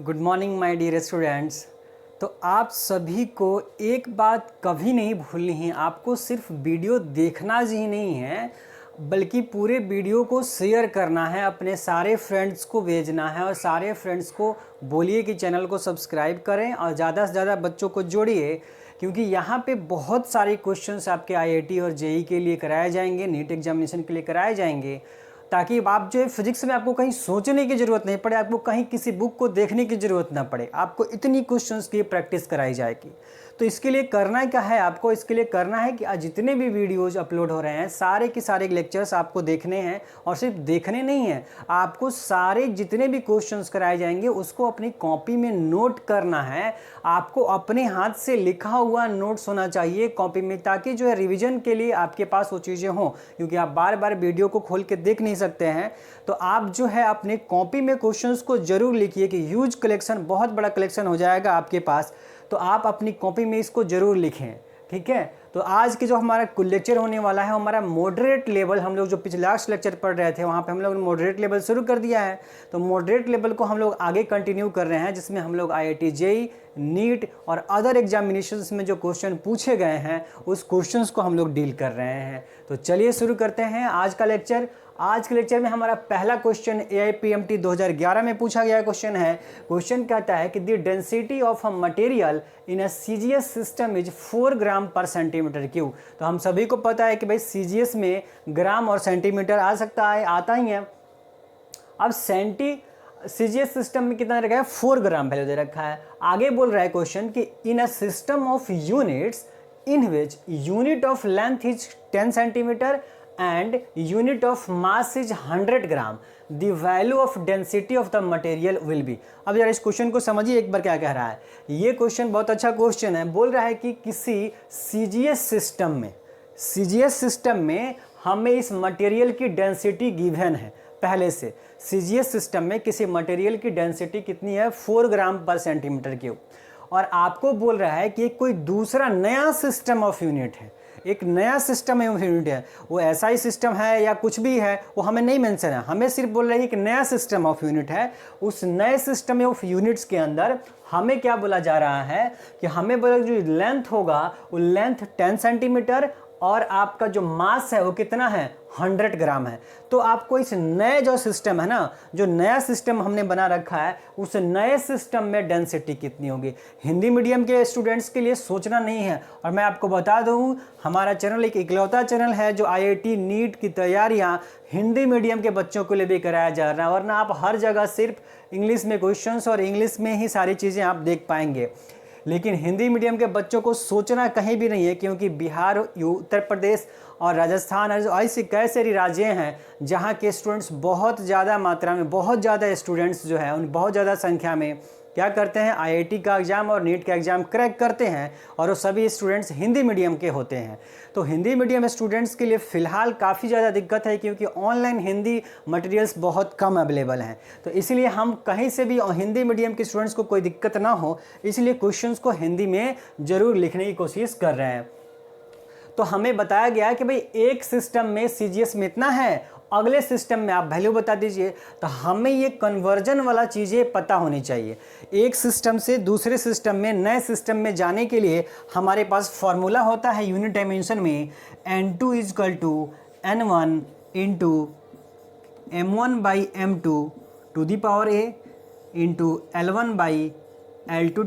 Good morning my dear students. तो आप सभी को एक बात कभी नहीं भूलनी है, आपको सिर्फ वीडियो देखना ही नहीं है बल्कि पूरे वीडियो को शेयर करना है, अपने सारे फ्रेंड्स को भेजना है और सारे फ्रेंड्स को बोलिए कि चैनल को सब्सक्राइब करें और ज़्यादा से ज़्यादा बच्चों को जोड़िए, क्योंकि यहाँ पे बहुत सारे क्वेश्चंस आपके आईआईटी और जेईई के लिए कराए जाएंगे, नीट एग्जामिनेशन के लिए कराए जाएंगे, ताकि आप जो है फिजिक्स में आपको कहीं सोचने की ज़रूरत नहीं पड़े, आपको कहीं किसी बुक को देखने की ज़रूरत ना पड़े, आपको इतनी क्वेश्चंस की प्रैक्टिस कराई जाएगी। तो इसके लिए करना क्या है, आपको इसके लिए करना है कि आज जितने भी वीडियोज अपलोड हो रहे हैं सारे के सारे लेक्चर्स आपको देखने हैं, और सिर्फ देखने नहीं हैं, आपको सारे जितने भी क्वेश्चंस कराए जाएंगे उसको अपनी कॉपी में नोट करना है। आपको अपने हाथ से लिखा हुआ नोट्स होना चाहिए कॉपी में, ताकि जो है रिविजन के लिए आपके पास वो चीज़ें हों, क्योंकि आप बार बार वीडियो को खोल के देख नहीं सकते हैं। तो आप जो है अपने कॉपी में क्वेश्चंस को जरूर लिखिए कि ह्यूज कलेक्शन, बहुत बड़ा कलेक्शन हो जाएगा आपके पास, तो आप अपनी कॉपी में इसको जरूर लिखें, ठीक है। तो आज के जो हमारा लेक्चर होने वाला है हमारा मॉडरेट लेवल, हम लोग जो पिछले लास्ट लेक्चर पढ़ रहे थे वहाँ पे हम लोग ने मॉडरेट लेवल शुरू कर दिया है। तो मॉडरेट लेवल को हम लोग आगे कंटिन्यू कर रहे हैं, जिसमें हम लोग आईआईटी जेईई, नीट और अदर एग्जामिनेशंस में जो क्वेश्चन पूछे गए हैं उस क्वेश्चंस को हम लोग डील कर रहे हैं। तो चलिए शुरू करते हैं आज का लेक्चर। आज के लेक्चर में हमारा पहला क्वेश्चन AIPMT 2011 में पूछा गया क्वेश्चन है। क्वेश्चन कहता है कि the density of a material in a CGS system is 4 ग्राम पर सेंटीमीटर क्यूब। तो हम सभी को पता है कि भाई CGS में ग्राम और सेंटीमीटर आ सकता है, आता ही है। अब CGS सिस्टम में कितना रखा है, 4 ग्राम वैल्यू दे रखा है। आगे बोल रहा है क्वेश्चन कि in a system of units in which unit of length is 10 centimetre and unit of mass is 100 gram, the value of density of the material will be। अब यार इस क्वेश्चन को समझिए एक बार क्या कह रहा है। ये क्वेश्चन बहुत अच्छा क्वेश्चन है। बोल रहा है कि किसी CGS सिस्टम में हमें इस मटेरियल की डेंसिटी गिवन है पहले से। CGS सिस्टम में किसी मटेरियल की डेंसिटी कितनी है, 4 ग्राम पर सेंटीमीटर क्यूब, और आपको बोल रहा है कि कोई दूसरा नया सिस्टम ऑफ यूनिट है, एक नया सिस्टम ऑफ यूनिट है। वो ऐसा ही सिस्टम है या कुछ भी है वो हमें नहीं मेंशन है, हमें सिर्फ बोल रहा है कि एक नया सिस्टम ऑफ यूनिट है। उस नए सिस्टम ऑफ यूनिट्स के अंदर हमें क्या बोला जा रहा है कि हमें बोला जो लेंथ होगा वो लेंथ 10 सेंटीमीटर और आपका जो मास है वो कितना है, 100 ग्राम है। तो आपको इस नए जो सिस्टम है ना, जो नया सिस्टम हमने बना रखा है, उस नए सिस्टम में डेंसिटी कितनी होगी। हिंदी मीडियम के स्टूडेंट्स के लिए सोचना नहीं है, और मैं आपको बता दूं हमारा चैनल एक इकलौता चैनल है जो आईआईटी नीट की तैयारियां हिंदी मीडियम के बच्चों के लिए भी कराया जा रहा है, वरना आप हर जगह सिर्फ इंग्लिश में क्वेश्चंस और इंग्लिश में ही सारी चीज़ें आप देख पाएंगे। लेकिन हिंदी मीडियम के बच्चों को सोचना कहीं भी नहीं है, क्योंकि बिहार, उत्तर प्रदेश और राजस्थान ऐसे कई सारे राज्य हैं जहां के स्टूडेंट्स बहुत ज़्यादा मात्रा में, बहुत ज़्यादा स्टूडेंट्स जो है उन बहुत ज़्यादा संख्या में क्या करते हैं, आईआईटी का एग्ज़ाम और नीट का एग्ज़ाम क्रैक करते हैं, और वो सभी स्टूडेंट्स हिंदी मीडियम के होते हैं। तो हिंदी मीडियम स्टूडेंट्स के लिए फ़िलहाल काफ़ी ज़्यादा दिक्कत है, क्योंकि ऑनलाइन हिंदी मटेरियल्स बहुत कम अवेलेबल हैं। तो इसलिए हम कहीं से भी हिंदी मीडियम के स्टूडेंट्स को कोई दिक्कत ना हो, इसलिए क्वेश्चंस को हिंदी में ज़रूर लिखने की कोशिश कर रहे हैं। तो हमें बताया गया कि भाई एक सिस्टम में CGS में इतना है, अगले सिस्टम में आप वैल्यू बता दीजिए। तो हमें ये कन्वर्जन वाला चीज़ें पता होनी चाहिए। एक सिस्टम से दूसरे सिस्टम में, नए सिस्टम में जाने के लिए हमारे पास फॉर्मूला होता है यूनिट डायमेंशन में, N2 = N1 × M1/M2 to the power A × L1/L2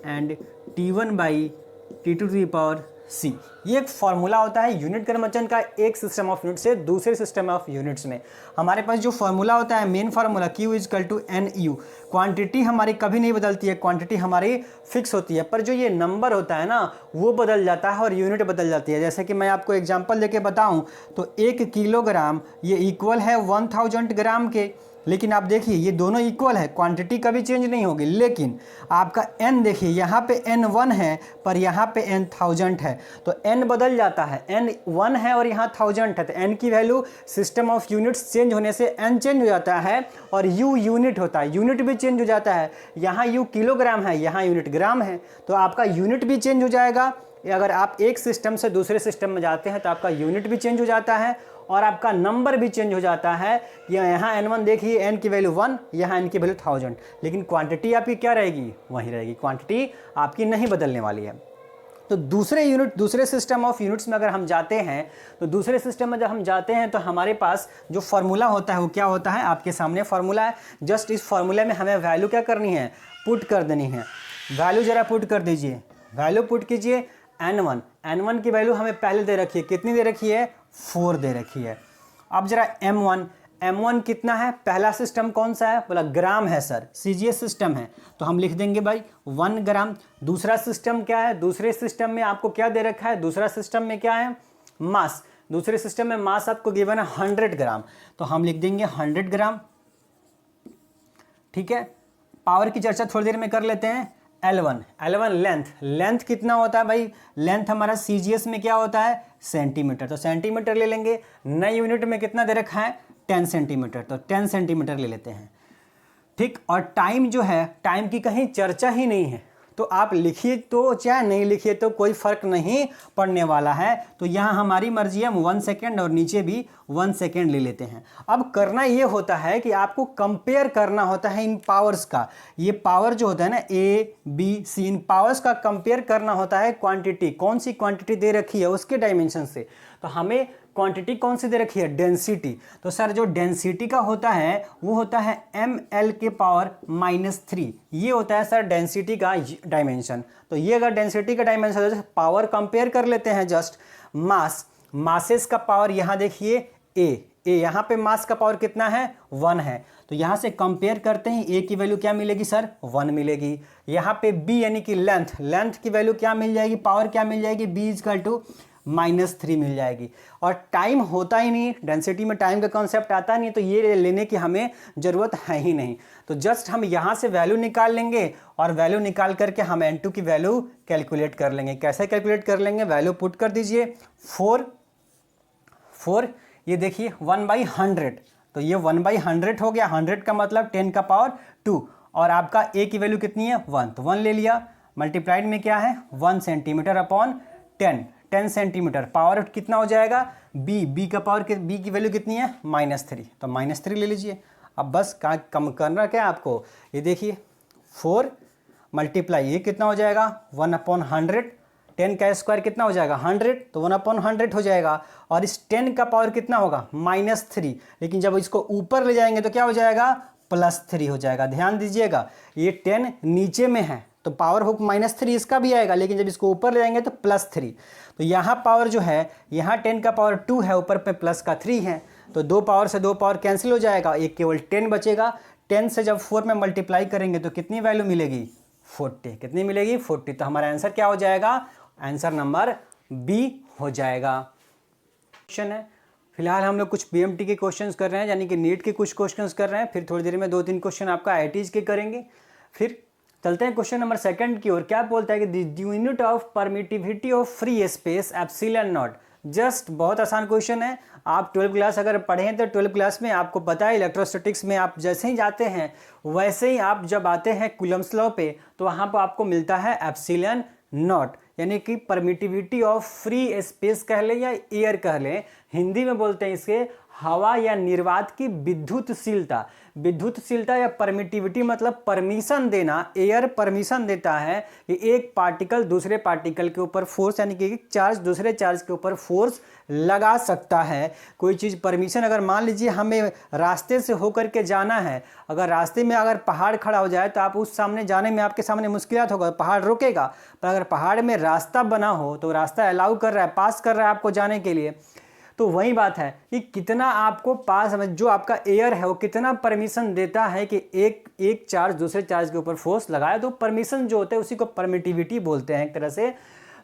and T1/T2 to the power C। ये एक फॉर्मूला होता है यूनिट कन्वर्जन का, एक सिस्टम ऑफ यूनिट से दूसरे सिस्टम ऑफ यूनिट्स में। हमारे पास जो फॉर्मूला होता है, main formula Q = NU। Quantity हमारी कभी नहीं बदलती है, क्वांटिटी हमारी फिक्स होती है, पर जो ये नंबर होता है ना वो बदल जाता है और यूनिट बदल जाती है। जैसे कि मैं आपको एग्जांपल लेके बताऊं तो 1 किलोग्राम ये इक्वल है 1000 ग्राम के, लेकिन आप देखिए ये दोनों इक्वल है, क्वांटिटी कभी चेंज नहीं होगी। लेकिन आपका n देखिए, यहाँ पे n1 है पर यहाँ पे n 1000 है, तो n बदल जाता है, n 1 है और यहाँ 1000 है, तो n की value system of units change होने से n चेंज हो जाता है, और u यूनिट होता है, यूनिट भी चेंज हो जाता है। यहाँ u किलोग्राम है, यहाँ यूनिट ग्राम है, तो आपका यूनिट भी चेंज हो जाएगा। अगर आप एक सिस्टम से दूसरे सिस्टम में जाते हैं तो आपका यूनिट भी चेंज हो जाता है और आपका नंबर भी चेंज हो जाता है। यहाँ n1 देखिए, n की वैल्यू 1, यहाँ n की वैल्यू 1000, लेकिन क्वांटिटी आपकी क्या रहेगी, वही रहेगी, क्वांटिटी आपकी नहीं बदलने वाली है। तो दूसरे सिस्टम ऑफ यूनिट्स में अगर हम जाते हैं, तो दूसरे सिस्टम में जब हम जाते हैं तो हमारे पास जो फार्मूला होता है वो क्या होता है, आपके सामने फार्मूला है। जस्ट इस फार्मूले में हमें वैल्यू क्या करनी है, पुट कर देनी है। वैल्यू जरा पुट कर दीजिए, वैल्यू पुट कीजिए। n1 की वैल्यू हमें पहले दे रखी है, कितनी दे रखी है, 4 दे रखी है। अब जरा m1 कितना है, पहला सिस्टम कौन सा है, बोला ग्राम है सर, सीजीएस सिस्टम है, तो हम लिख देंगे भाई 1 ग्राम। दूसरा सिस्टम क्या है, दूसरे सिस्टम में आपको क्या दे रखा है, दूसरा सिस्टम में क्या है, मास। दूसरे सिस्टम में मास आपको गिवन है 100 ग्राम, तो हम लिख देंगे 100 ग्राम। ठीक है, पावर की चर्चा थोड़ी देर में कर लेते हैं। L1 लेंथ कितना होता है भाई, लेंथ हमारा सीजीएस में क्या होता है, सेंटीमीटर, तो सेंटीमीटर ले लेंगे। नई यूनिट में कितना दे रखा है, 10 सेंटीमीटर, तो 10 सेंटीमीटर ले लेते हैं। ठीक, और टाइम जो है, टाइम की कहीं चर्चा ही नहीं है, तो आप लिखिए तो चाहे नहीं लिखिए तो कोई फर्क नहीं पड़ने वाला है। तो यहाँ हमारी मर्जी है, हम 1 सेकेंड और नीचे भी 1 सेकेंड ले लेते हैं। अब करना ये होता है कि आपको कंपेयर करना होता है इन पावर्स का। ये पावर जो होता है ना, ए बी सी, इन पावर्स का कंपेयर करना होता है क्वांटिटी, कौन सी क्वांटिटी दे रखी है उसके डायमेंशन से। तो हमें क्वांटिटी कौन सी दे रखी है, डेंसिटी। तो सर जो डेंसिटी का होता है वो होता है ml के पावर -3, ये होता है सर डेंसिटी का डायमेंशन। तो ये अगर डेंसिटी का डायमेंशन है, पावर कंपेयर कर लेते हैं। जस्ट मासेस का पावर यहाँ देखिए ए यहाँ पे मास का पावर कितना है, 1 है, तो यहाँ से कंपेयर करते हैं, ए की वैल्यू क्या मिलेगी सर, 1 मिलेगी। यहाँ पे बी यानी कि लेंथ की वैल्यू क्या मिल जाएगी, पावर क्या मिल जाएगी, बी इजकल टू -3 मिल जाएगी। और टाइम होता ही नहीं, डेंसिटी में टाइम का कॉन्सेप्ट आता नहीं, तो ये लेने की हमें ज़रूरत है ही नहीं। तो जस्ट हम यहाँ से वैल्यू निकाल लेंगे और वैल्यू निकाल करके हम n2 की वैल्यू कैलकुलेट कर लेंगे। कैसे कैलकुलेट कर लेंगे, वैल्यू पुट कर दीजिए। 4 ये देखिए 1/100, तो ये 1/100 हो गया। 100 का मतलब 10 का पावर 2, और आपका a की वैल्यू कितनी है, 1, तो 1 ले लिया। मल्टीप्लाइड में क्या है, 1 सेंटीमीटर अपॉन 10 सेंटीमीटर। पावर कितना हो जाएगा, b का पावर, b की वैल्यू कितनी है, -3, तो -3 ले लीजिए। अब बस कम करना क्या है आपको, ये देखिए 4 मल्टीप्लाई, ये कितना हो जाएगा, 1/100, 10 का स्क्वायर कितना हो जाएगा, 100, तो 1/100 हो जाएगा। और इस 10 का पावर कितना होगा, -3, लेकिन जब इसको ऊपर ले जाएंगे तो क्या हो जाएगा, +3 हो जाएगा। ध्यान दीजिएगा, ये 10 नीचे में है तो पावर हो -3 इसका भी आएगा, लेकिन जब इसको ऊपर ले जाएंगे तो +3। तो यहाँ पावर जो है, यहाँ 10 का पावर 2 है, ऊपर पे प्लस का 3 है, तो 2 पावर से 2 पावर कैंसिल हो जाएगा, एक केवल 10 बचेगा। 10 से जब 4 में मल्टीप्लाई करेंगे तो कितनी वैल्यू मिलेगी, 40। कितनी मिलेगी, 40। तो हमारा आंसर क्या हो जाएगा, आंसर नंबर बी हो जाएगा। क्वेश्चन है, फिलहाल हम लोग कुछ बीएमटी के क्वेश्चंस कर रहे हैं, यानी कि नीट के कुछ क्वेश्चंस कर रहे हैं, फिर थोड़ी देर में 2-3 क्वेश्चन आपका आईआईटीज के करेंगे। फिर चलते हैं क्वेश्चन नंबर 2 की ओर। क्या बोलता है कि the unit of permittivity of free space epsilon not. Just बहुत आसान क्वेश्चन है, आप 12th क्लास अगर पढ़ें तो 12th क्लास में आपको पता है इलेक्ट्रोस्टैटिक्स में आप जैसे ही जाते हैं वैसे ही आप जब आते हैं कूलम्स लॉ पे, तो वहाँ पर आपको मिलता है एप्सिलॉन नॉट, यानी कि परमिटिविटी ऑफ फ्री स्पेस कह लें या एयर कह लें, हिंदी में बोलते हैं इसके हवा या निर्वात की विद्युतशीलता। विद्युतशीलता या परमिटिविटी मतलब परमिशन देना, एयर परमिशन देता है कि एक पार्टिकल दूसरे पार्टिकल के ऊपर फोर्स, यानी कि एक चार्ज दूसरे चार्ज के ऊपर फोर्स लगा सकता है। कोई चीज़ परमिशन, अगर मान लीजिए हमें रास्ते से होकर के जाना है, अगर रास्ते में अगर पहाड़ खड़ा हो जाए तो आप उस सामने जाने में आपके सामने मुश्किलात होगा, पहाड़ रोकेगा। पर अगर पहाड़ में रास्ता बना हो तो रास्ता अलाउ कर रहा है, पास कर रहा है आपको जाने के लिए। तो वही बात है कि कितना आपको पास में जो आपका एयर है वो कितना परमिशन देता है कि एक चार्ज दूसरे चार्ज के ऊपर फोर्स लगाए, तो परमिशन जो होता है उसी को परमिटिविटी बोलते हैं एक तरह से।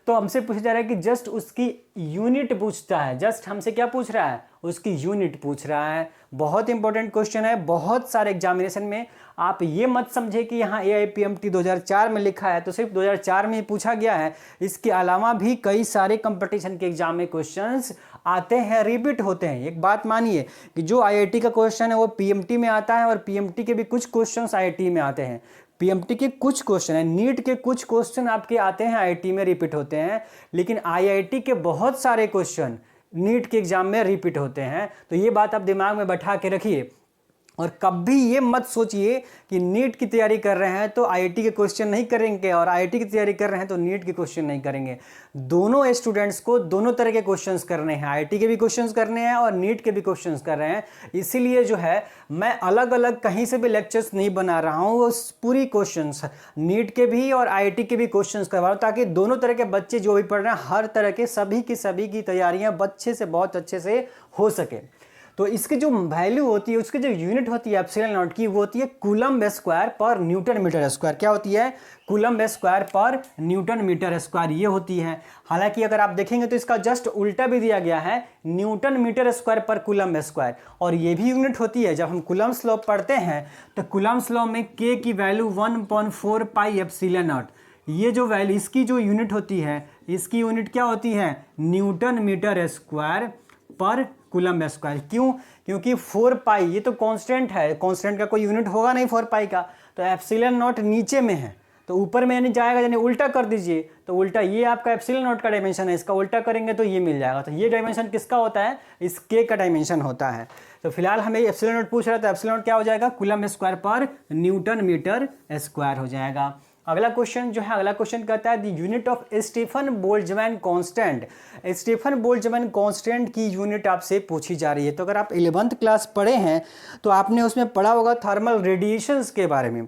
तो हमसे पूछा जा रहा है कि जस्ट उसकी यूनिट पूछता है, जस्ट हमसे क्या पूछ रहा है, उसकी यूनिट पूछ रहा है। बहुत इंपॉर्टेंट क्वेश्चन है, बहुत सारे एग्जामिनेशन में आप ये मत समझे कि यहाँ AIPMT 2004 में लिखा है तो सिर्फ 2004 में ही पूछा गया है। इसके अलावा भी कई सारे कंपटीशन के एग्जाम में क्वेश्चंस आते हैं, रिपीट होते हैं। एक बात मानिए कि जो IIT का क्वेश्चन है वो PMT में आता है, और PMT के भी कुछ क्वेश्चंस IIT में आते हैं। PMT के कुछ क्वेश्चन है, नीट के कुछ क्वेश्चन आपके आते हैं IIT में रिपीट होते हैं, लेकिन IIT के बहुत सारे क्वेश्चन नीट के एग्जाम में रिपीट होते हैं। तो ये बात आप दिमाग में बैठा के रखिए और कभी ये मत सोचिए कि नीट की तैयारी कर रहे हैं तो आईआईटी के क्वेश्चन नहीं करेंगे और आईआईटी की तैयारी कर रहे हैं तो नीट के क्वेश्चन नहीं करेंगे। दोनों स्टूडेंट्स को दोनों तरह के क्वेश्चंस करने हैं, आईआईटी के भी क्वेश्चंस करने हैं और नीट के भी क्वेश्चंस कर रहे हैं। इसीलिए जो है मैं अलग अलग कहीं से भी लेक्चर्स नहीं बना रहा हूँ, वो पूरी क्वेश्चंस नीट के भी और आईआईटी के भी क्वेश्चंस करवा रहा हूँ ताकि दोनों तरह के बच्चे जो भी पढ़ रहे हैं हर तरह के सभी की तैयारियाँ बच्चे से बहुत अच्छे से हो सके। तो इसकी जो वैल्यू होती है, उसकी जो यूनिट होती है एप्सिलॉन नॉट की, वो होती है कूलम्ब स्क्वायर पर न्यूटन मीटर स्क्वायर। क्या होती है? कूलम्ब स्क्वायर पर न्यूटन मीटर स्क्वायर ये होती है। हालांकि अगर आप देखेंगे तो इसका जस्ट उल्टा भी दिया गया है, न्यूटन मीटर स्क्वायर पर कूलम्ब स्क्वायर। और ये भी यूनिट होती है, जब हम कूलम्ब्स लॉ पढ़ते हैं तो कूलम्ब्स लॉ में के की वैल्यू 1/4 पाई एप्सिलॉन नॉट, ये जो वैल्यू इसकी जो यूनिट होती है, इसकी यूनिट क्या होती है? न्यूटन मीटर स्क्वायर पर कूलम्ब स्क्वायर। क्यों? क्योंकि 4 पाई ये तो कांस्टेंट है, कांस्टेंट का कोई यूनिट होगा नहीं 4 पाई का, तो एप्सिलॉन नॉट नीचे में है तो ऊपर में नहीं जाएगा, यानी उल्टा कर दीजिए तो उल्टा ये आपका एप्सिलॉन नॉट का डायमेंशन है, इसका उल्टा करेंगे तो ये मिल जाएगा। तो ये डायमेंशन किसका होता है? इस के का डायमेंशन होता है। तो फिलहाल हमें एप्सिलॉन नॉट पूछ रहा है तो एप्सिलॉन नॉट क्या हो जाएगा? कूलम्ब स्क्वायर पर न्यूटन मीटर स्क्वायर हो जाएगा। अगला क्वेश्चन जो है, अगला क्वेश्चन कहता है the unit of Stefan Boltzmann constant. Stefan Boltzmann constant की यूनिट आपसे पूछी जा रही है। तो अगर आप 11th क्लास पढ़े हैं तो आपने उसमें पढ़ा होगा थर्मल रेडिएशंस के बारे में।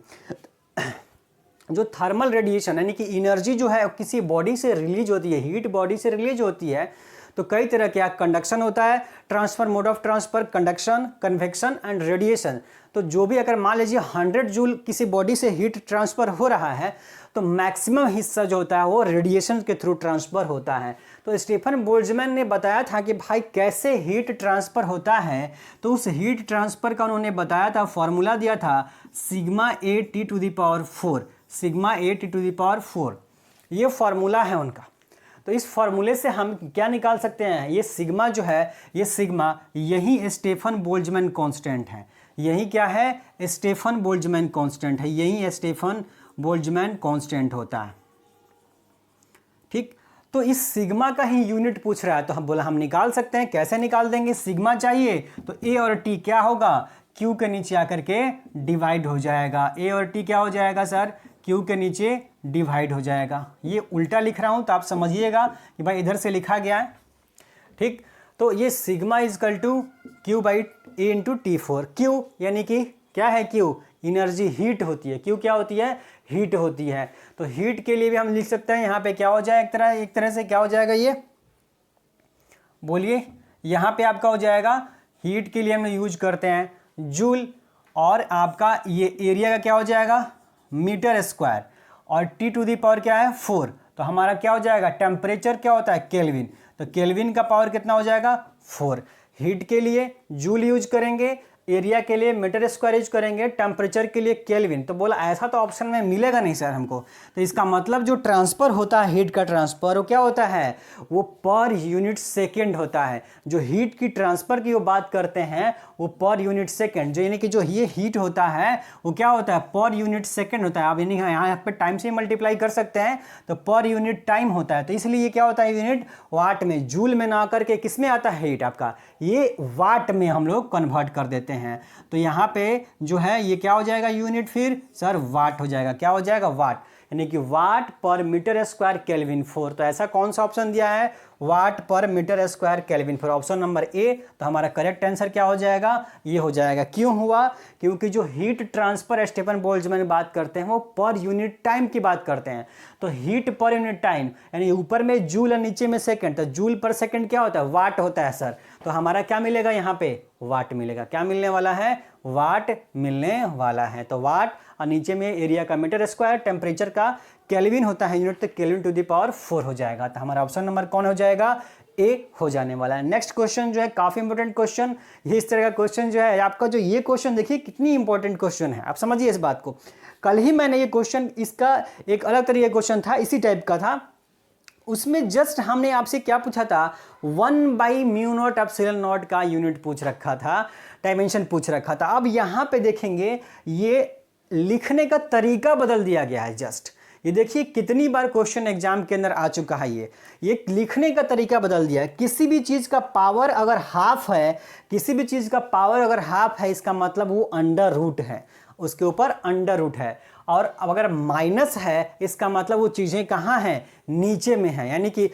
जो थर्मल रेडिएशन यानी कि एनर्जी जो है किसी बॉडी से रिलीज होती है, हीट बॉडी से रिलीज होती है, तो कई तरह के कंडक्शन होता है, transfer, mode of transfer, conduction, convection and radiation. तो जो भी अगर मान लीजिए 100 जूल किसी बॉडी से हीट ट्रांसफर हो रहा है तो मैक्सिमम हिस्सा जो होता है वो रेडिएशन के थ्रू ट्रांसफर होता है। तो स्टीफन बोल्ट्जमैन ने बताया था कि भाई कैसे हीट ट्रांसफर होता है, तो उस हीट ट्रांसफर का उन्होंने बताया था, फॉर्मूला दिया था sigma A T to the power 4, sigma A T to the power 4, ये फॉर्मूला है उनका। तो इस फॉर्मूले से हम क्या निकाल सकते हैं? ये सिग्मा जो है, ये सिग्मा यही स्टीफन बोल्ट्जमैन कांस्टेंट है। यही क्या है? स्टीफन बोल्ट्जमैन कांस्टेंट है, यही स्टीफन बोल्ट्जमैन कांस्टेंट होता है। ठीक, तो इस सिग्मा का ही यूनिट पूछ रहा है तो हम बोला हम निकाल सकते हैं। कैसे निकाल देंगे? सिग्मा चाहिए तो ए और टी क्या होगा? क्यू के नीचे आकर के डिवाइड हो जाएगा। ए और टी क्या हो जाएगा सर? क्यू के नीचे डिवाइड हो जाएगा। ये उल्टा लिख रहा हूं तो आप समझिएगा कि भाई इधर से लिखा गया है। ठीक, तो ये sigma equal to Q by A into T 4। Q यानी कि क्या है? क्यू एनर्जी, हीट होती है। क्यू क्या होती है? हीट होती है। तो हीट के लिए भी हम लिख सकते हैं, यहाँ पे क्या हो जाए एक तरह से क्या हो जाएगा? ये बोलिए, यहाँ पे आपका हो जाएगा, हीट के लिए हम यूज करते हैं जूल, और आपका ये एरिया का क्या हो जाएगा? मीटर स्क्वायर, और टी टू दी पावर क्या है? 4। तो हमारा क्या हो जाएगा? टेम्परेचर क्या होता है? केल्विन। तो केल्विन का पावर कितना हो जाएगा? 4। हीट के लिए जूल यूज करेंगे, एरिया के लिए मीटर स्क्वायर यूज करेंगे, टेम्परेचर के लिए केल्विन। तो बोला ऐसा तो ऑप्शन में मिलेगा नहीं सर हमको। तो इसका मतलब जो ट्रांसफर होता है, हीट का ट्रांसफर, वो क्या होता है? वो पर यूनिट सेकेंड होता है। जो हीट की ट्रांसफर की वो बात करते हैं वो पर यूनिट सेकेंड, जो यानी कि जो ये हीट होता है वो क्या होता है? पर यूनिट सेकेंड होता है। आप यानी यहाँ पे टाइम से मल्टीप्लाई कर सकते हैं तो पर यूनिट टाइम होता है। तो इसलिए ये क्या होता है? यूनिट वाट में, जूल में ना करके किस में आता है? हीट आपका ये वाट में हम लोग कन्वर्ट कर देते हैं। तो यहाँ पे जो है ये क्या हो जाएगा यूनिट? फिर सर वाट हो जाएगा। क्या हो जाएगा? वाट, यानी कि वाट पर मीटर स्क्वायर केल्विन 4। तो ऐसा कौन सा ऑप्शन दिया है? Watt per metre square kelvin 4, option number A. तो हमारा करेक्ट आंसर क्या हो जाएगा? ये हो जाएगा। क्यों हुआ? क्योंकि जो हीट ट्रांसफर स्टीफन बोल्ट्जमैन बात करते हैं वो पर यूनिट टाइम की बात करते हैं। तो हीट पर यूनिट टाइम, यानी ऊपर में जूल और नीचे में सेकंड, तो जूल पर सेकंड क्या होता है? वाट होता है सर। तो हमारा क्या मिलेगा यहाँ पे? वाट मिलेगा। क्या मिलने वाला है? वाट मिलने वाला है। तो वाट, और नीचे में एरिया का मीटर स्क्वायर, टेम्परेचर का केल्विन होता है यूनिट, तो केल्विन टू द पावर 4 हो जाएगा। तो हमारा ऑप्शन नंबर कौन हो जाएगा? ए हो जाने वाला है। नेक्स्ट क्वेश्चन जो है काफी इंपॉर्टेंट क्वेश्चन, ये इस तरह का क्वेश्चन जो है आपका, जो ये क्वेश्चन देखिए कितनी इंपॉर्टेंट क्वेश्चन है, आप समझिए इस बात को। कल ही मैंने ये क्वेश्चन, इसका एक अलग तरीके का क्वेश्चन था, इसी टाइप का था, उसमें जस्ट हमने आपसे क्या पूछा था? 1/μ0 एप्सिलॉन नॉट का यूनिट पूछ रखा था, डायमेंशन पूछ रखा था। अब यहाँ पे देखेंगे ये लिखने का तरीका बदल दिया गया है जस्ट, ये देखिए कितनी बार क्वेश्चन एग्जाम के अंदर आ चुका है। ये लिखने का तरीका बदल दिया है। किसी भी चीज़ का पावर अगर हाफ है, किसी भी चीज़ का पावर अगर हाफ है, इसका मतलब वो अंडर रूट है, उसके ऊपर अंडर रूट है। और अगर माइनस है, इसका मतलब वो चीज़ें कहाँ हैं, नीचे में है। यानी कि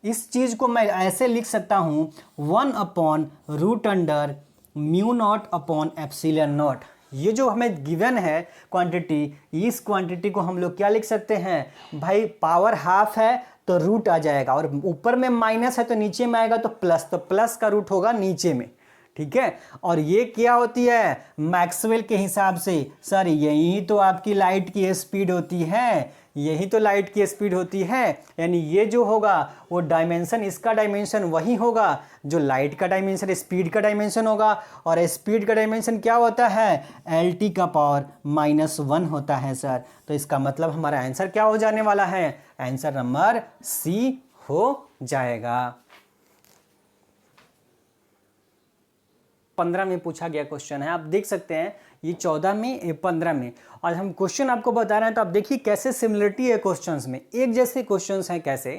इस चीज़ को मैं ऐसे लिख सकता हूँ 1/√अंडर mu naught upon epsilon naught. ये जो हमें गिवन है क्वांटिटी, इस क्वांटिटी को हम लोग क्या लिख सकते हैं भाई, पावर हाफ है तो रूट आ जाएगा, और ऊपर में माइनस है तो नीचे में आएगा तो प्लस, तो प्लस का रूट होगा नीचे में, ठीक है। और ये क्या होती है मैक्सवेल के हिसाब से, सर यही तो आपकी लाइट की स्पीड होती है, यही तो लाइट की स्पीड होती है। यानी ये जो होगा वो डायमेंशन, इसका डायमेंशन वही होगा जो लाइट का डायमेंशन, स्पीड का डायमेंशन होगा। और स्पीड का डायमेंशन क्या होता है, LT का पावर -1 होता है सर। तो इसका मतलब हमारा आंसर क्या हो जाने वाला है, आंसर नंबर C हो जाएगा। 15 में पूछा गया क्वेश्चन है, आप देख सकते हैं ये 14 में 15 में। और हम क्वेश्चन आपको बता रहे हैं तो आप देखिए कैसे सिमिलरिटी है क्वेश्चंस में, एक जैसे क्वेश्चंस हैं कैसे।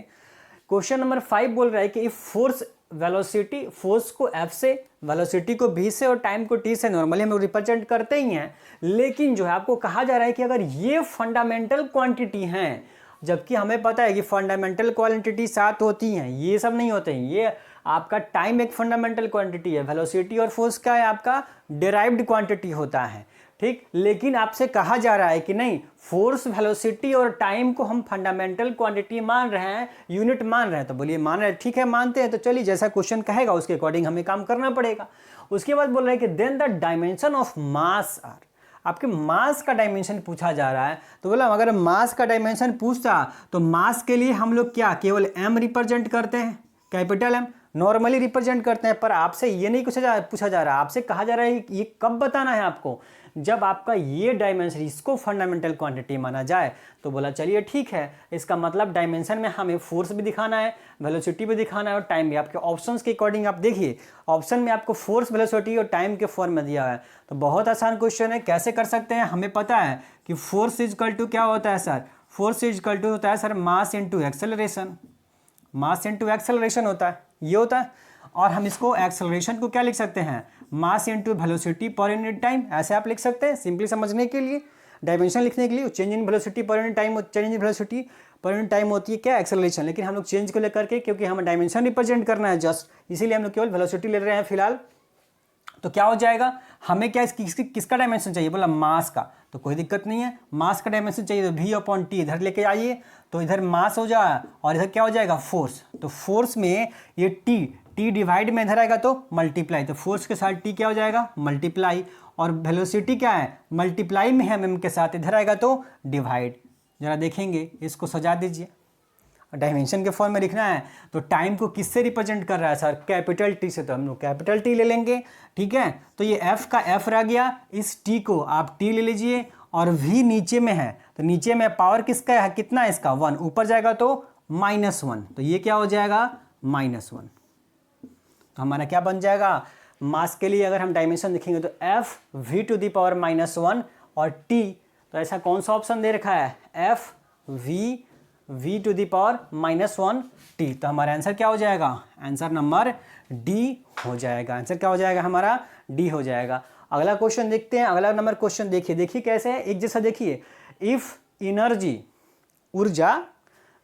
क्वेश्चन नंबर 5 बोल रहा है कि इफ फोर्स वेलोसिटी, फोर्स को F से, वेलोसिटी को V से और टाइम को T से नॉर्मली हम लोग रिप्रेजेंट करते ही हैं, लेकिन जो है आपको कहा जा रहा है कि अगर ये फंडामेंटल क्वांटिटी हैं, जबकि हमें पता है कि फंडामेंटल क्वांटिटी 7 होती हैं, ये सब नहीं होते हैं। ये आपका टाइम एक फंडामेंटल क्वांटिटी है, वेलोसिटी और फोर्स का है आपका डिराइव्ड क्वांटिटी होता है, ठीक। लेकिन आपसे कहा जा रहा है कि नहीं, फोर्स, वेलोसिटी और टाइम को हम फंडामेंटल क्वांटिटी मान रहे हैं, यूनिट मान रहे हैं। तो बोलिए मान रहे हैं, ठीक है मानते हैं, तो चलिए जैसा क्वेश्चन कहेगा उसके अकॉर्डिंग हमें काम करना पड़ेगा। उसके बाद बोल रहे हैं कि then the dimension of mass are, आपके मास का डायमेंशन पूछा जा रहा है। तो बोला अगर मास का डायमेंशन पूछता तो मास के लिए हम लोग क्या केवल M रिप्रेजेंट करते हैं, कैपिटल M नॉर्मली रिप्रेजेंट करते हैं। पर आपसे ये नहीं पूछा जा रहा, आपसे कहा जा रहा है ये कब बताना है आपको, जब आपका ये डायमेंशन, इसको फंडामेंटल क्वांटिटी माना जाए। तो बोला चलिए ठीक है, इसका मतलब डायमेंशन में हमें फोर्स भी दिखाना है, वेलोसिटी भी दिखाना है और टाइम भी। आपके ऑप्शंस के अकॉर्डिंग आप देखिए, ऑप्शन में आपको फोर्स, वेलोसिटी और टाइम के फॉर्म में दिया है। तो बहुत आसान क्वेश्चन है, कैसे कर सकते हैं। हमें पता है कि फोर्स इज इक्वल टू क्या होता है sir, force is equal to होता है sir mass into acceleration, mass into acceleration होता है, ये होता है। और हम इसको एक्सेलरेशन को क्या लिख सकते हैं, mass into velocity per unit time, ऐसे आप लिख सकते हैं सिंपली समझने के लिए। डायमेंशन लिखने के लिए change in velocity per unit time, change in velocity per unit time होती है क्या, एक्सेलरेशन। लेकिन हम लोग चेंज को लेकर के, क्योंकि हमें डायमेंशन रिप्रेजेंट करना है जस्ट, इसीलिए हम लोग केवल वेलोसिटी ले रहे हैं फिलहाल। तो क्या हो जाएगा, हमें क्या किसका डायमेंशन चाहिए, बोला मास का। तो कोई दिक्कत नहीं है, मास का डायमेंशन चाहिए तो V/T इधर लेके आइए, तो इधर मास हो जाए और इधर क्या हो जाएगा फोर्स। तो फोर्स में ये T डिवाइड में इधर आएगा तो मल्टीप्लाई, तो फोर्स के साथ T क्या हो जाएगा मल्टीप्लाई। और वेलोसिटी क्या है, मल्टीप्लाई में है M के साथ, इधर आएगा तो डिवाइड। जरा देखेंगे, इसको सजा दीजिए, डायमेंशन के फॉर्म में लिखना है। तो टाइम को किससे रिप्रेजेंट कर रहा है सर, कैपिटल T से, तो हम लोग कैपिटल T ले लेंगे, ठीक है। तो ये F का F रह गया, इस T को आप T ले लीजिए, और V नीचे में है, तो नीचे में पावर किसका है, कितना है इसका 1, ऊपर जाएगा तो -1, तो ये क्या हो जाएगा -1। तो हमारा क्या बन जाएगा, मास के लिए अगर हम डायमेंशन लिखेंगे तो F V⁻⁻1 और T, तो ऐसा कौन सा ऑप्शन दे रखा है, F V⁻⁻1 T। तो हमारा आंसर क्या हो जाएगा, आंसर नंबर D हो जाएगा। आंसर क्या हो जाएगा हमारा, D हो जाएगा। अगला क्वेश्चन देखते हैं, अगला नंबर क्वेश्चन देखिए कैसे है, एक जैसा देखिए। इफ एनर्जी, ऊर्जा,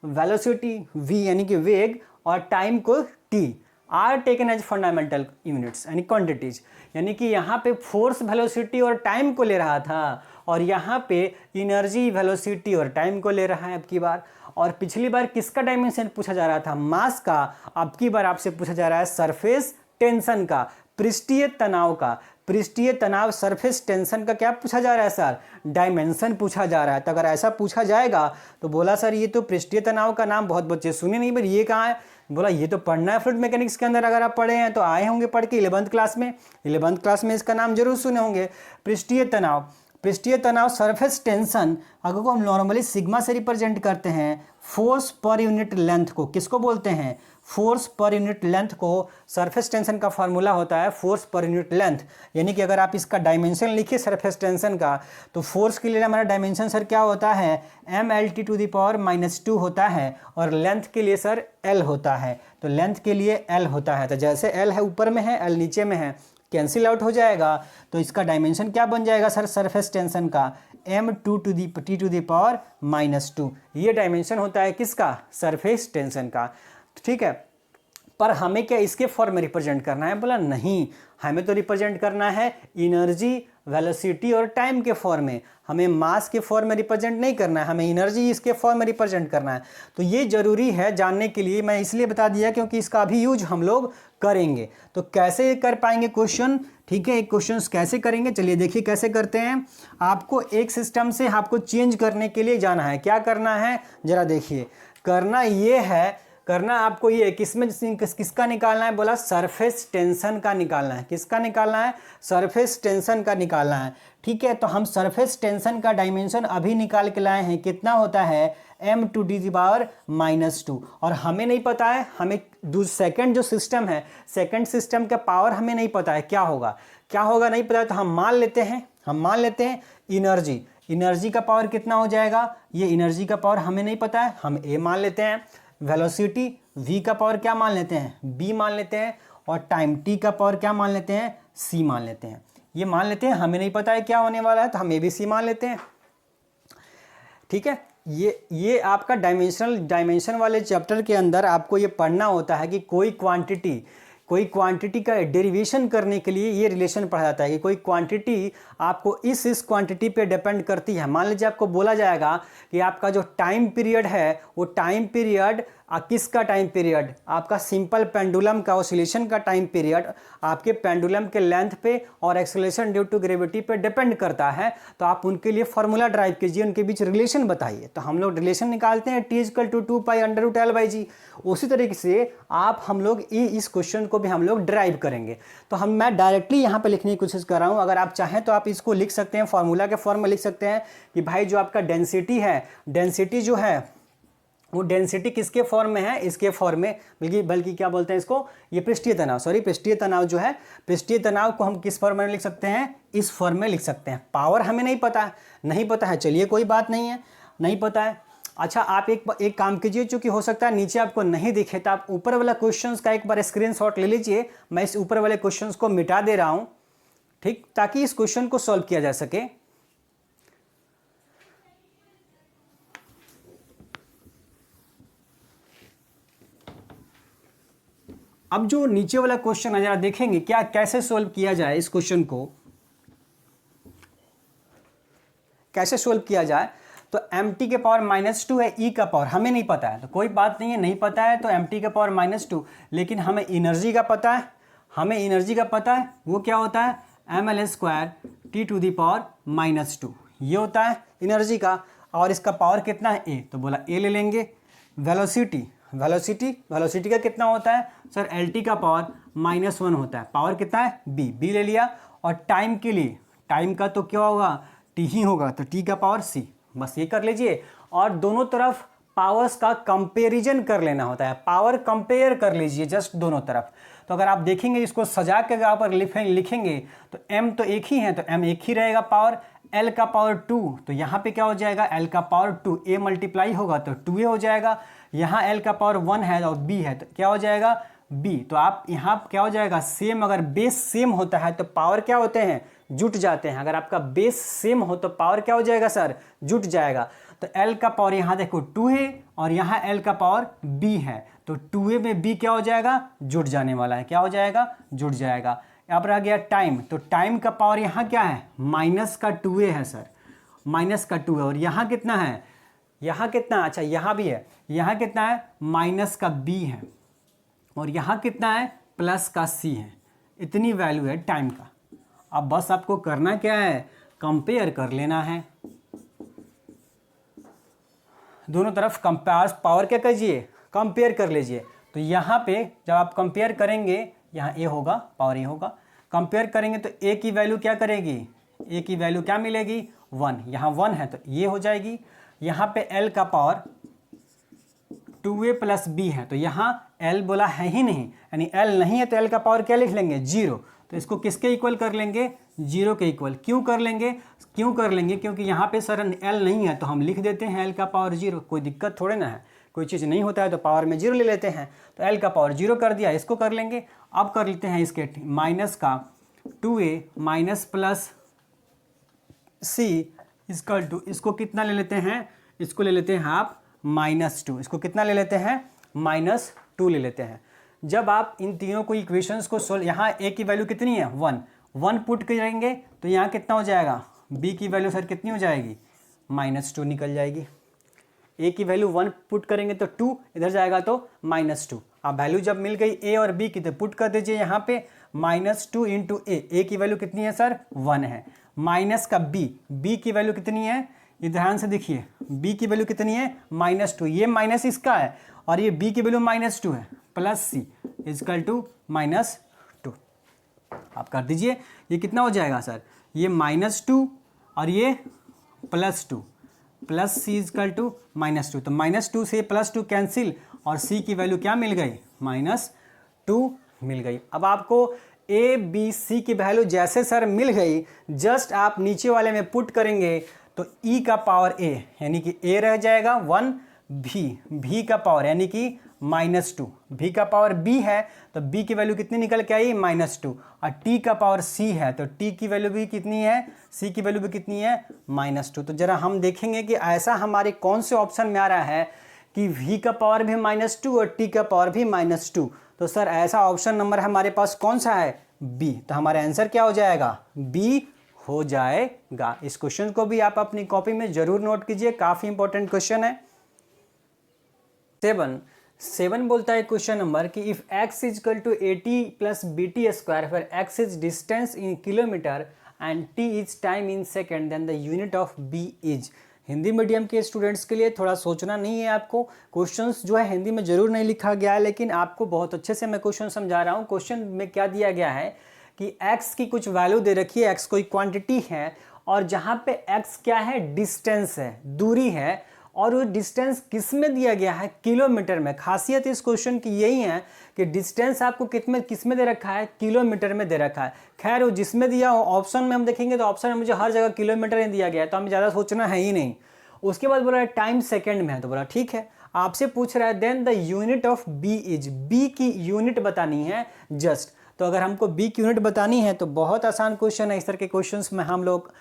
वेलोसिटी V यानी कि वेग, और टाइम को T are taken as fundamental units यानी क्वांटिटीज, यानी कि यहाँ पे फोर्स, वेलोसिटी और टाइम को ले रहा था, और यहाँ पे एनर्जी, वेलोसिटी और टाइम को ले रहा है अब की बार। और पिछली बार किसका डायमेंशन पूछा जा रहा था, मास का। अब की बार आपसे पूछा जा रहा है सरफेस टेंशन का, पृष्ठीय तनाव का। पृष्ठीय तनाव, सरफेस टेंशन का क्या पूछा जा रहा है सर, डायमेंशन पूछा जा रहा है। तो अगर ऐसा पूछा जाएगा तो बोला सर ये तो पृष्ठीय तनाव का नाम बहुत बच्चे सुने नहीं, पर ये कहाँ है, बोला ये तो पढ़ना है फ्लूइड मैकेनिक्स के अंदर। अगर आप पढ़े हैं तो आए होंगे पढ़ के 11th क्लास में, 11th क्लास में इसका नाम जरूर सुने होंगे, पृष्ठीय तनाव। पृष्ठीय तनाव सरफेस टेंशन अगर को हम नॉर्मली सिग्मा से रिप्रेजेंट करते हैं, फोर्स पर यूनिट लेंथ को किसको बोलते हैं, फोर्स पर यूनिट लेंथ को। सरफेस टेंशन का फार्मूला होता है फोर्स पर यूनिट लेंथ, यानी कि अगर आप इसका डायमेंशन लिखिए सरफेस टेंशन का, तो फोर्स के लिए हमारा डायमेंशन सर क्या होता है, mLT⁻⁻2 होता है, और लेंथ के लिए सर L होता है। तो लेंथ के लिए L होता है, तो जैसे L है ऊपर में है, L नीचे में है, कैंसिल आउट हो जाएगा, तो इसका डायमेंशन क्या बन जाएगा सर सरफेस टेंशन का, m2T⁻²। ये डायमेंशन होता है किसका, सरफेस टेंशन का, ठीक है। पर हमें क्या इसके फॉर्म में रिप्रेजेंट करना है, बोला नहीं, हमें तो रिप्रेजेंट करना है एनर्जी, वेलोसिटी और टाइम के फॉर्म में, हमें मास के फॉर्म में रिप्रेजेंट नहीं करना है, हमें एनर्जी इसके फॉर्म में रिप्रेजेंट करना है। तो ये जरूरी है जानने के लिए, मैं इसलिए बता दिया क्योंकि इसका भी यूज हम लोग करेंगे। तो कैसे कर पाएंगे क्वेश्चन, ठीक है, एक क्वेश्चन कैसे करेंगे, चलिए देखिए कैसे करते हैं। आपको एक सिस्टम से आपको चेंज करने के लिए जाना है, क्या करना है जरा देखिए, करना ये है, करना आपको ये किसमें किसका निकालना है, बोला सरफेस टेंशन का निकालना है, किसका निकालना है, सरफेस टेंशन का निकालना है, ठीक है। तो हम सरफेस टेंशन का डायमेंशन अभी निकाल के लाए हैं, कितना होता है m2T⁻², और हमें नहीं पता है, हमें सेकंड जो सिस्टम है, सेकंड सिस्टम का पावर हमें नहीं पता है क्या होगा, क्या होगा नहीं पता है, तो हम मान लेते हैं एनर्जी, एनर्जी का पावर कितना हो जाएगा, ये एनर्जी का पावर हमें नहीं पता है, हम ए मान लेते हैं। वेलोसिटी v का पावर क्या मान लेते हैं, b मान लेते हैं, और टाइम t का पावर क्या मान लेते हैं, c मान लेते हैं। ये मान लेते हैं, हमें नहीं पता है क्या होने वाला है, तो हम ABC मान लेते हैं, ठीक है। ये आपका डायमेंशन वाले चैप्टर के अंदर आपको ये पढ़ना होता है कि कोई क्वांटिटी का डेरिवेशन करने के लिए ये रिलेशन पढ़ा जाता है कि कोई क्वांटिटी आपको इस क्वांटिटी पे डिपेंड करती है। मान लीजिए आपको बोला जाएगा कि आपका जो टाइम पीरियड है वो टाइम पीरियड किसका टाइम पीरियड, आपका सिंपल पेंडुलम का ऑसिलेशन का टाइम पीरियड आपके पेंडुलम के लेंथ पे और एक्सेलरेशन ड्यू टू ग्रेविटी पे डिपेंड करता है। तो आप उनके लिए फॉर्मूला ड्राइव कीजिए, उनके बीच रिलेशन बताइए। तो हम लोग रिलेशन निकालते हैं T=2π√L/g। उसी तरीके से हम लोग इस क्वेश्चन को भी हम लोग ड्राइव करेंगे। तो मैं डायरेक्टली यहाँ पे लिखने की कोशिश कर रहा हूँ, अगर आप चाहें तो आप इसको लिख सकते हैं, फॉर्मूला के फॉर्म में लिख सकते हैं कि भाई जो आपका डेंसिटी है, डेंसिटी जो है वो डेंसिटी किसके फॉर्म में है, इसके फॉर्म में, बल्कि क्या बोलते हैं इसको, ये पृष्ठीय तनाव जो है, पृष्ठीय तनाव को हम किस फॉर्म में लिख सकते हैं, इस फॉर्म में लिख सकते हैं। पावर हमें नहीं पता है, चलिए कोई बात नहीं है, नहीं पता है। अच्छा, आप एक काम कीजिए, चूंकि हो सकता है नीचे आपको नहीं दिखे, तो आप ऊपर वाला क्वेश्चंस का एक बार स्क्रीनशॉट ले लीजिए। मैं इस ऊपर वाले क्वेश्चंस को मिटा दे रहा हूं, ठीक, ताकि इस क्वेश्चन को सॉल्व किया जा सके। अब जो नीचे वाला क्वेश्चन है जरा देखेंगे क्या कैसे सॉल्व किया जाए, इस क्वेश्चन को कैसे सॉल्व किया जाए। तो mt⁻² है, e का पावर हमें नहीं पता है, तो कोई बात नहीं है, नहीं पता है तो mt⁻², लेकिन हमें एनर्जी का पता है, वो क्या होता है mL²T⁻², ये होता है एनर्जी का, और इसका पावर कितना है a, तो बोला a ले लेंगे। वेलोसिटी का कितना होता है सर, LT का पावर -1 होता है, पावर कितना है b ले लिया। और टाइम के लिए, टाइम का तो क्या होगा, t ही होगा, तो t का पावर c, बस ये कर लीजिए। और दोनों तरफ पावर्स का कंपैरिजन कर लेना होता है, पावर कंपेयर कर लीजिए जस्ट दोनों तरफ। तो अगर आप देखेंगे इसको सजा के यहाँ पर लिखेंगे तो m तो एक ही है, तो m एक ही रहेगा पावर, l का पावर 2, तो यहाँ पे क्या हो जाएगा l का पावर 2, a मल्टीप्लाई होगा तो 2a हो जाएगा। यहाँ l का पावर 1 है और b है तो क्या हो जाएगा b। तो आप यहाँ क्या हो जाएगा सेम, अगर बेस सेम होता है तो पावर क्या होते हैं, जुट जाते हैं। अगर आपका बेस सेम हो तो पावर क्या हो जाएगा सर, जुट जाएगा। तो l का पावर यहाँ देखो 2 है और यहाँ l का पावर b है, तो 2a में b क्या हो जाएगा, जुट जाने वाला है, क्या हो जाएगा, जुट जाएगा। अब रह गया टाइम, तो टाइम का पावर यहाँ क्या है -2a है सर, -2 है। और यहाँ कितना है, यहाँ कितना, अच्छा यहाँ भी है, यहाँ कितना है -b है, और यहाँ कितना है +c है। इतनी वैल्यू है टाइम का। अब बस आपको करना क्या है, कंपेयर कर लेना है दोनों तरफ, पावर क्या कीजिए, कंपेयर कर लीजिए। तो यहाँ पे जब आप कंपेयर करेंगे, यहाँ a होगा, पावर a होगा, कंपेयर करेंगे तो a की वैल्यू क्या करेगी, ए की वैल्यू क्या मिलेगी 1, यहाँ 1 है तो ये हो जाएगी। यहाँ पे एल का पावर 2a प्लस बी है तो यहाँ l बोला है ही नहीं, यानी l नहीं है तो l का पावर क्या लिख लेंगे 0। तो इसको किसके इक्वल कर लेंगे 0 के इक्वल। क्यों कर लेंगे क्योंकि यहाँ पे सर l नहीं है तो हम लिख देते हैं l का पावर 0, कोई दिक्कत थोड़े ना है, कोई चीज़ नहीं होता है तो पावर में 0 ले लेते हैं। तो l का पावर 0 कर दिया, इसको कर लेंगे। अब कर लेते हैं इसके माइनस का 2a minus plus C equal to, इसको कितना ले लेते हैं, इसको ले लेते हैं आप -2, इसको कितना ले लेते हैं -2 ले लेते हैं। जब आप इन तीनों को इक्वेशंस को सोल्व, यहाँ a की वैल्यू कितनी है 1 पुट करेंगे तो यहाँ कितना हो जाएगा, b की वैल्यू सर कितनी हो जाएगी -2 निकल जाएगी। a की वैल्यू 1 पुट करेंगे तो 2 इधर जाएगा तो -2। अब वैल्यू जब मिल गई a और b की तो पुट कर दीजिए यहाँ पे -2 इंटू a की वैल्यू कितनी है सर 1 है, माइनस का b की वैल्यू कितनी है, ये ध्यान से देखिए b की वैल्यू कितनी है -2, ये माइनस इसका है और ये b की वैल्यू -2 है, प्लस c इजकल टू -2। आप कर दीजिए, ये कितना हो जाएगा सर, ये -2 और ये +2 प्लस c इजकल टू -2। तो -2 से +2 कैंसिल और c की वैल्यू क्या मिल गई -2 मिल गई। अब आपको a b c की वैल्यू जैसे सर मिल गई, जस्ट आप नीचे वाले में पुट करेंगे तो e का पावर a यानी कि a रह जाएगा 1, v का पावर यानी कि -2, v का पावर b है तो b की वैल्यू कितनी निकल के आई -2, और t का पावर c है तो t की वैल्यू भी कितनी है, c की वैल्यू भी कितनी है -2। तो जरा हम देखेंगे कि ऐसा हमारे कौन से ऑप्शन में आ रहा है कि v का पावर भी -2 और t का पावर भी -2। तो सर ऐसा ऑप्शन नंबर हमारे पास कौन सा है b, तो हमारा आंसर क्या हो जाएगा b हो जाएगा। इस क्वेश्चन को भी आप अपनी कॉपी में जरूर नोट कीजिए, काफी इंपॉर्टेंट क्वेश्चन है। 7 बोलता है क्वेश्चन नंबर कि इफ x इजकल टू 80 प्लस bt स्क्वायर फिर x is distance in kilometre and t is time in second then the unit of b is. Hindi medium के स्टूडेंट्स के लिए थोड़ा सोचना नहीं है आपको, क्वेश्चंस जो है हिंदी में जरूर नहीं लिखा गया है, लेकिन आपको बहुत अच्छे से मैं क्वेश्चन समझा रहा हूँ। क्वेश्चन में क्या दिया गया है कि x की कुछ वैल्यू दे रखी है, x कोई क्वांटिटी है और जहाँ पे x क्या है डिस्टेंस है, दूरी है, और वो डिस्टेंस किस में दिया गया है किलोमीटर में। खासियत इस क्वेश्चन की यही है कि डिस्टेंस आपको किस में दे रखा है किलोमीटर में दे रखा है। खैर वो जिसमें दिया हो, ऑप्शन में हम देखेंगे तो ऑप्शन में मुझे हर जगह किलोमीटर ही दिया गया है तो हमें ज़्यादा सोचना है ही नहीं। उसके बाद बोला है टाइम सेकेंड में है तो बोला ठीक है, आपसे पूछ रहा है then the unit of B is, B की यूनिट बतानी है जस्ट। तो अगर हमको बी की यूनिट बतानी है तो बहुत आसान क्वेश्चन है। इस तरह के क्वेश्चंस में हम लोग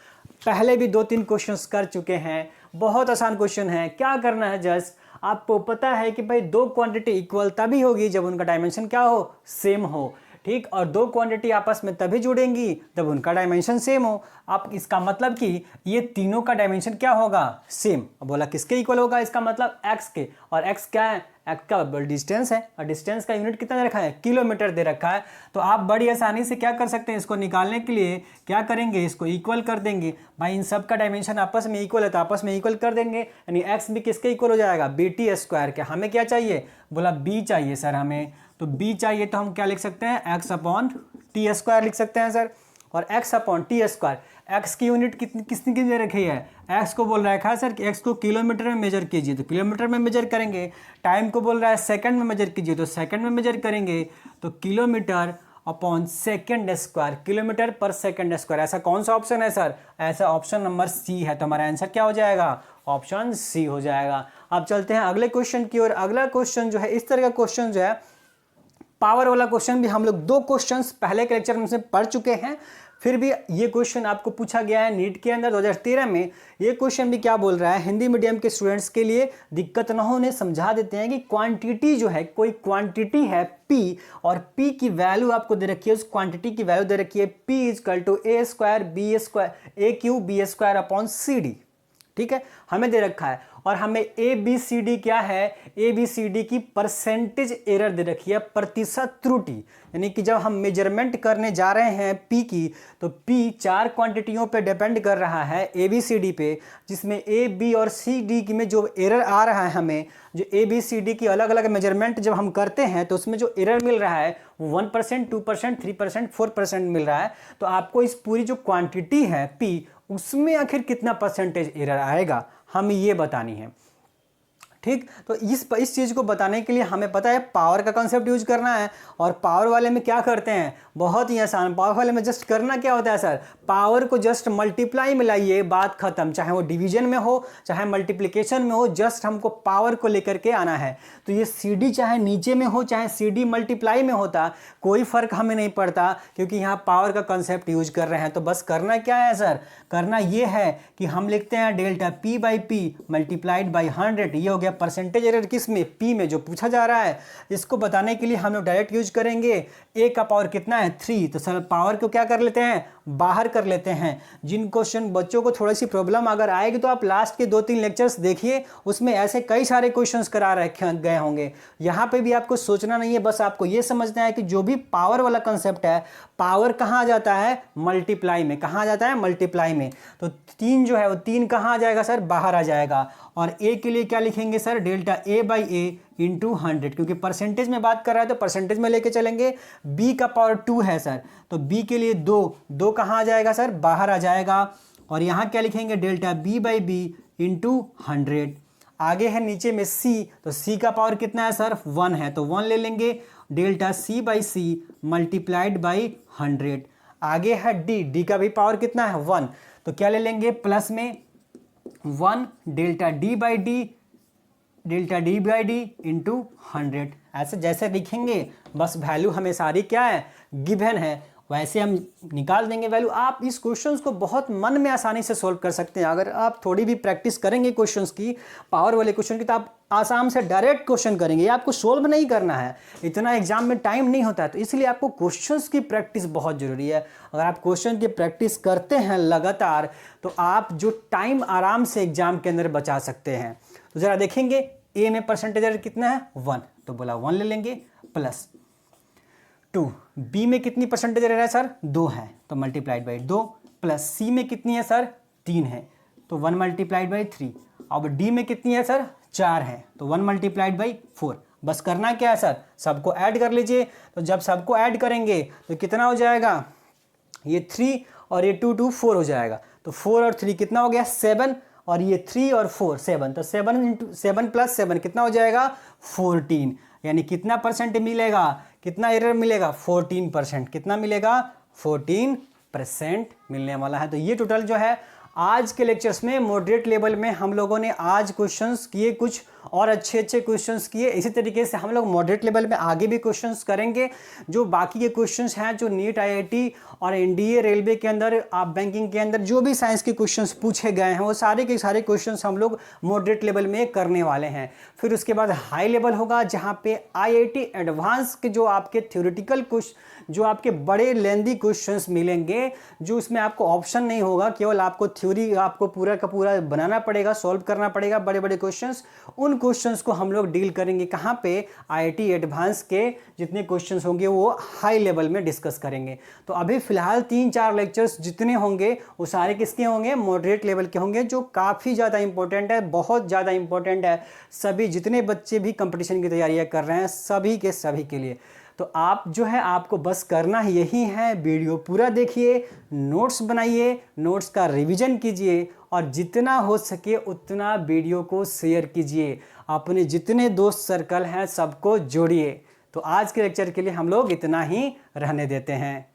पहले भी 2-3 क्वेश्चंस कर चुके हैं, बहुत आसान क्वेश्चन है। क्या करना है, जस्ट आपको पता है कि भाई दो क्वांटिटी इक्वल तभी होगी जब उनका डायमेंशन क्या हो, सेम हो, ठीक। और दो क्वांटिटी आपस में तभी जुड़ेंगी जब उनका डायमेंशन सेम हो। आप इसका मतलब कि ये तीनों का डायमेंशन क्या होगा, सेम। बोला किसके इक्वल होगा, इसका मतलब x के, और x क्या है, x का डिस्टेंस है और डिस्टेंस का यूनिट कितना दे रखा है, किलोमीटर दे रखा है। तो आप बड़ी आसानी से क्या कर सकते हैं, इसको निकालने के लिए क्या करेंगे, इसको इक्वल कर देंगे। भाई इन सब का डायमेंशन आपस में इक्वल है तो आपस में इक्वल कर देंगे, यानी x भी किसके इक्वल हो जाएगा, bt स्क्वायर के। हमें क्या चाहिए, बोला b चाहिए सर हमें, तो b चाहिए तो हम क्या लिख सकते हैं, x अपॉन टी स्क्वायर लिख सकते हैं सर। और x upon T square, x की यूनिट किसने दे रखी है, x को बोल रखा है सर कि x को किलोमीटर में मेजर कीजिए तो किलोमीटर में मेजर करेंगे। टाइम को बोल रहा है सेकंड में मेजर कीजिए तो सेकंड में मेजर करेंगे। तो kilometre upon second square, kilometre पर सेकंड स्क्वायर। ऐसा कौन सा ऑप्शन है सर, ऐसा ऑप्शन नंबर सी है। तो हमारा आंसर क्या हो जाएगा, ऑप्शन सी हो जाएगा। अब चलते हैं अगले क्वेश्चन की ओर। अगला क्वेश्चन जो है, इस तरह का क्वेश्चन जो है पावर वाला क्वेश्चन भी हम लोग 2 क्वेश्चंस पहले के लेक्चर में से पढ़ चुके हैं, फिर भी ये क्वेश्चन आपको पूछा गया है नीट के अंदर 2013 में। ये क्वेश्चन भी क्या बोल रहा है, हिंदी मीडियम के स्टूडेंट्स के लिए दिक्कत ना होने समझा देते हैं कि क्वांटिटी जो है, कोई क्वांटिटी है P और P की वैल्यू आपको दे रखी है, उस क्वांटिटी की वैल्यू दे रखी है P equal to a square B square a cube B square upon C D. ठीक है, हमें दे रखा है और हमें ए बी सी डी क्या है, ए बी सी डी की परसेंटेज एरर दे रखी है, प्रतिशत त्रुटि। यानी कि जब हम मेजरमेंट करने जा रहे हैं पी की, तो पी 4 क्वांटिटियों पे डिपेंड कर रहा है ए बी सी डी पे, जिसमें ए बी और सी डी में जो एरर आ रहा है, हमें जो ए बी सी डी की अलग अलग मेजरमेंट जब हम करते हैं तो उसमें जो एरर मिल रहा है वो 1%, 2%, 3%, 4% मिल रहा है। तो आपको इस पूरी जो क्वांटिटी है पी, उसमें आखिर कितना परसेंटेज एरर आएगा, हमें ये बतानी है। ठीक, तो इस चीज़ को बताने के लिए हमें पता है पावर का कॉन्सेप्ट यूज करना है। और पावर वाले में क्या करते हैं, बहुत ही आसान, पावर वाले में जस्ट करना क्या होता है सर, पावर को जस्ट मल्टीप्लाई में लाइए, बात खत्म। चाहे वो डिवीजन में हो चाहे मल्टीप्लिकेशन में हो, जस्ट हमको पावर को लेकर के आना है। तो ये सी डी चाहे नीचे में हो चाहे सी डी मल्टीप्लाई में होता, कोई फर्क हमें नहीं पड़ता, क्योंकि यहाँ पावर का कॉन्सेप्ट यूज कर रहे हैं। तो बस करना क्या है सर, करना ये है कि हम लिखते हैं delta P by P multiplied by 100। ये हो गया परसेंटेज एरर किस में, पी में, जो पूछा जा रहा है। इसको बताने के लिए हम लोग डायरेक्ट यूज करेंगे, ए का पावर कितना है 3, तो सर पावर को क्या कर लेते हैं, बाहर कर लेते हैं। जिन क्वेश्चन बच्चों को थोड़ी सी प्रॉब्लम अगर आएगी तो आप लास्ट के 2-3 लेक्चर्स देखिए, उसमें ऐसे कई सारे क्वेश्चंस करा रखे गए होंगे। यहाँ पे भी आपको सोचना नहीं है, बस आपको ये समझना है कि जो भी पावर वाला कंसेप्ट है, पावर कहाँ आ जाता है, मल्टीप्लाई में। कहाँ आ जाता है, मल्टीप्लाई में। तो 3 जो है वो 3 कहाँ आ जाएगा सर, बाहर आ जाएगा। और ए के लिए क्या लिखेंगे sir, delta A by A into 100, क्योंकि परसेंटेज में बात कर रहा है तो परसेंटेज में लेके चलेंगे। बी का पावर 2 है सर, तो बी के लिए 2 कहाँ आ जाएगा सर, बाहर आ जाएगा। और यहाँ क्या लिखेंगे, delta B by B into 100। आगे है नीचे में सी, तो सी का पावर कितना है सर, 1 है, तो 1 ले लेंगे, delta C by C multiplied by 100। आगे है डी, डी का भी पावर कितना है 1, तो क्या ले लेंगे, प्लस में 1 delta D by D into 100। ऐसे जैसे लिखेंगे, बस वैल्यू हमें सारी क्या है, गिवन है, वैसे हम निकाल देंगे वैल्यू। आप इस क्वेश्चंस को बहुत मन में आसानी से सोल्व कर सकते हैं। अगर आप थोड़ी भी प्रैक्टिस करेंगे क्वेश्चंस की, पावर वाले क्वेश्चन की, तो आप आसाम से डायरेक्ट क्वेश्चन करेंगे। आपको सोल्व नहीं करना है, इतना एग्जाम में टाइम नहीं होता है, तो इसलिए आपको क्वेश्चंस की प्रैक्टिस बहुत ज़रूरी है। अगर आप क्वेश्चन की प्रैक्टिस करते हैं लगातार, तो आप जो टाइम आराम से एग्जाम के अंदर बचा सकते हैं। तो ज़रा देखेंगे, ए में परसेंटेज एरर कितना है 1, तो बोला 1 ले लेंगे, प्लस 2। बी में कितनी परसेंटेज एरर है सर, 2 है, तो मल्टीप्लाइड बाई 2, प्लस सी में कितनी है सर, 3 है, तो 1 मल्टीप्लाइड बाई 3। अब डी में कितनी है सर, 4 है, तो 1 मल्टीप्लाइड बाई 4। बस करना क्या है सर, सबको ऐड कर लीजिए। तो जब सबको ऐड करेंगे तो कितना हो जाएगा, ये 3 और ये 2 4 हो जाएगा। तो 4 और 3 कितना हो गया, 7, और ये 3 और 4 7, तो 7 प्लस 7 कितना हो जाएगा, 14। यानी कितना परसेंट मिलेगा, कितना एरर मिलेगा, 14%। कितना मिलेगा, 14% मिलने वाला है। तो ये टोटल जो है आज के लेक्चर्स में मॉडरेट लेवल में हम लोगों ने आज क्वेश्चंस किए, कुछ और अच्छे क्वेश्चंस किए। इसी तरीके से हम लोग मॉडरेट लेवल में आगे भी क्वेश्चंस करेंगे। जो बाकी के क्वेश्चंस हैं, जो नीट आईआईटी और एनडीए रेलवे के अंदर, आप बैंकिंग के अंदर जो भी साइंस के क्वेश्चंस पूछे गए हैं, वो सारे के सारे क्वेश्चंस हम लोग मॉडरेट लेवल में करने वाले हैं। फिर उसके बाद हाई लेवल होगा, जहाँ पे आईआईटी एडवांस के जो आपके थ्योरेटिकल क्वेश्चन, जो आपके बड़े लेंदी क्वेश्चंस मिलेंगे, जो उसमें आपको ऑप्शन नहीं होगा, केवल आपको थ्योरी आपको पूरा का पूरा बनाना पड़ेगा, सॉल्व करना पड़ेगा बड़े बड़े क्वेश्चंस। उन क्वेश्चंस को हम लोग डील करेंगे कहाँ पे, आईआईटी एडवांस के जितने क्वेश्चंस होंगे वो हाई लेवल में डिस्कस करेंगे। तो अभी फिलहाल 3-4 लेक्चर्स जितने होंगे वो सारे किसके होंगे, मॉडरेट लेवल के होंगे, जो काफ़ी ज़्यादा इंपॉर्टेंट है, बहुत ज़्यादा इंपॉर्टेंट है सभी जितने बच्चे भी कंपटीशन की तैयारियाँ कर रहे हैं, सभी के लिए। तो आप जो है, आपको बस करना यही है, वीडियो पूरा देखिए, नोट्स बनाइए, नोट्स का रिवीजन कीजिए, और जितना हो सके उतना वीडियो को शेयर कीजिए, अपने जितने दोस्त सर्कल हैं सबको जोड़िए। तो आज के लेक्चर के लिए हम लोग इतना ही रहने देते हैं।